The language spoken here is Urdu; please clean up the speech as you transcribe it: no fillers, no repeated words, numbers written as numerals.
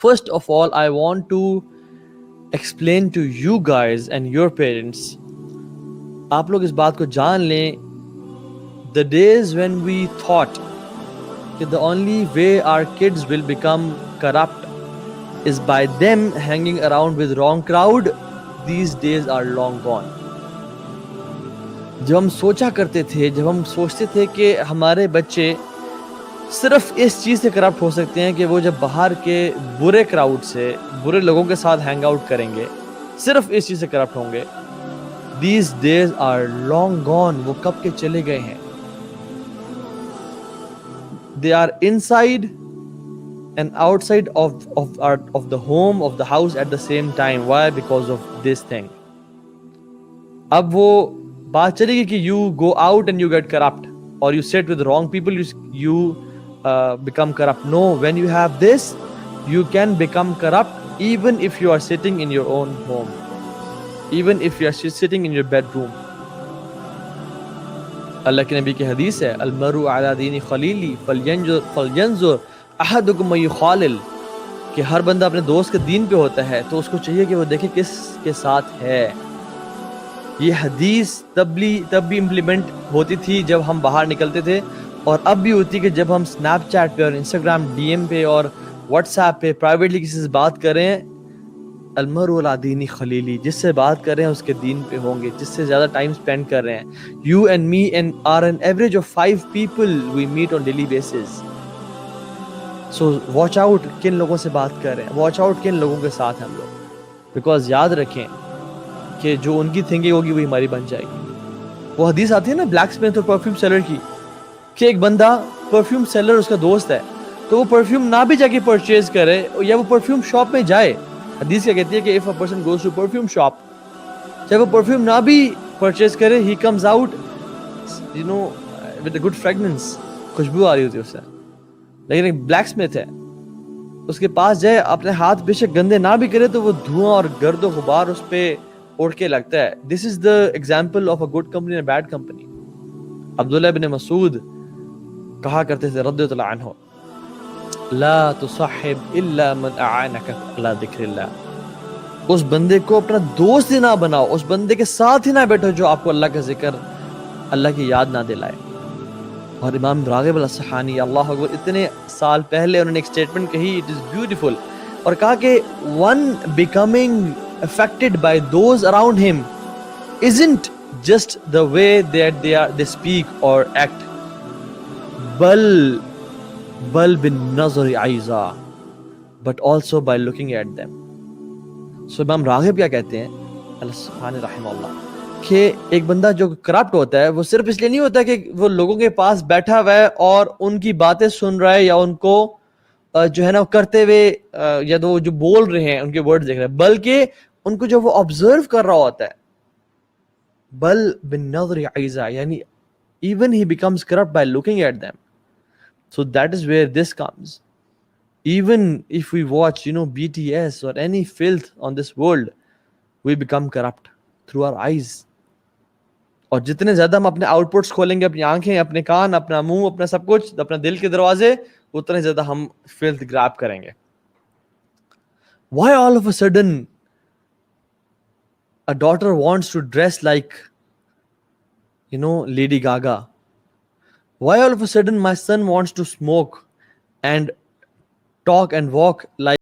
First of all, I want to explain to you guys and your parents, آپ لوگ اس بات کو جان لیں, the days when we thought that the only way our kids will become corrupt is by them hanging around with wrong crowd, these days are long gone. جب ہم سوچا کرتے تھے, جب ہم سوچتے تھے کہ ہمارے بچے صرف اس چیز سے کرپٹ ہو سکتے ہیں کہ وہ جب باہر کے برے کراؤڈ سے, برے لوگوں کے ساتھ ہینگ آؤٹ کریں گے, صرف اس چیز سے کرپٹ ہوں گے, these days are long gone. وہ کب کے چلے گئے ہیں. They are inside and outside of the home, of the house at the same time. Why? Because of this thing. اب وہ بات چلے گی کہ you go out and you get corrupt, or you sit with wrong people, you become corrupt. No, when you have this, you can become corrupt even if you are sitting in your own home, even if you are sitting in your bedroom. اللہ کے نبی کی حدیث ہے, المرء علی دین خلیلی فلینظر احدکم من یخالل, کہ ہر بندہ اپنے دوست کے دین پہ ہوتا ہے تو اس کو چاہیے کہ وہ دیکھے کس کے ساتھ ہے. یہ حدیث تب بھی امپلیمنٹ ہوتی تھی جب ہم باہر نکلتے تھے, اور اب بھی ہوتی کہ جب ہم اسنیپ چیٹ پہ اور انسٹاگرام ڈی ایم پہ اور واٹس ایپ پہ پرائیویٹلی کسی سے بات کریں, المرء علی دین خلیلی, جس سے بات کر رہے ہیں اس کے دین پہ ہوں گے, جس سے زیادہ ٹائم اسپینڈ کر رہے ہیں. You and me are an average of 5 people we meet on daily basis. So watch out کن لوگوں سے بات کر رہے ہیں, watch out کن لوگوں کے ساتھ ہیں ہم لوگ, بیکاز یاد رکھیں کہ جو ان کی تھنکنگ ہوگی وہی ہماری بن جائے گی. وہ حدیث آتی ہے نا بلیک اسمتھ اور پرفیوم سیلر کی, کہ ایک بندہ پرفیوم سیلر اس کا دوست ہے, تو وہ پرفیوم نہ بھی جا کے پرچیز کرے, یا وہ پرفیوم شاپ میں جائے. حدیث کیا کہتی ہے کہ if a person goes to perfume shop, چاہے وہ پرفیوم نہ بھی پرچیز کرے, he comes out with a good fragrance, خوشبو آ رہی ہوتی ہے اس سے. لیکن ایک بلیک اسمتھ ہے, اس کے پاس جائے, اپنے ہاتھ بے شک گندے نہ بھی کرے تو وہ دھواں اور گرد و غبار اس پہ اڑ کے لگتا ہے. This is the example of a good company and a bad company. عبداللہ بن مسعود کہا کرتے تھے رضی اللہ عنہ, لا تصحب الا من اعانک علی ذکر اللہ, اس بندے کو اپنا دوست ہی نہ بناؤ, اس بندے کے ساتھ ہی نہ بیٹھو جو آپ کو اللہ کا ذکر, اللہ کی یاد نہ دلائے. اور امام راغب الاصفہانی, اللہ اکبر, اتنے سال پہلے انہوں نے ایک اسٹیٹمنٹ کہی, اٹ از بیوٹیفل, اور کہا کہ one becoming affected by those around him isn't just the way that they speak or act, bill بالنظر ایضا, but also by looking at them. So امام راغب کیا کہتے ہیں الاصفہانی رحمہ اللہ, کہ ایک بندہ جو کرپٹ ہوتا ہے وہ صرف اس لیے نہیں ہوتا کہ وہ لوگوں کے پاس بیٹھا ہوا ہے اور ان کی باتیں سن رہا ہے, یا ان کو جو ہے نا کرتے ہوئے, یا تو جو بول رہے ہیں ان کے ورڈ دیکھ رہے ہیں, بلکہ ان کو جو وہ آبزرو کر رہا ہوتا ہے. بل بالنظر ایضا, یعنی even he becomes corrupt by looking at them. So that is where this comes. Even if we watch, BTS or any filth on this world, we become corrupt through our eyes. اور جتنے زیادہ ہم اپنے آؤٹ پٹس کھولیں گے, اپنی آنکھیں, اپنے کان, اپنا منہ, اپنا سب کچھ, اپنا دل کے دروازے, اتنے زیادہ ہم filth grab کریں گے. Why all of a sudden a daughter wants to dress like, Lady Gaga? Why all of a sudden my son wants to smoke and talk and walk like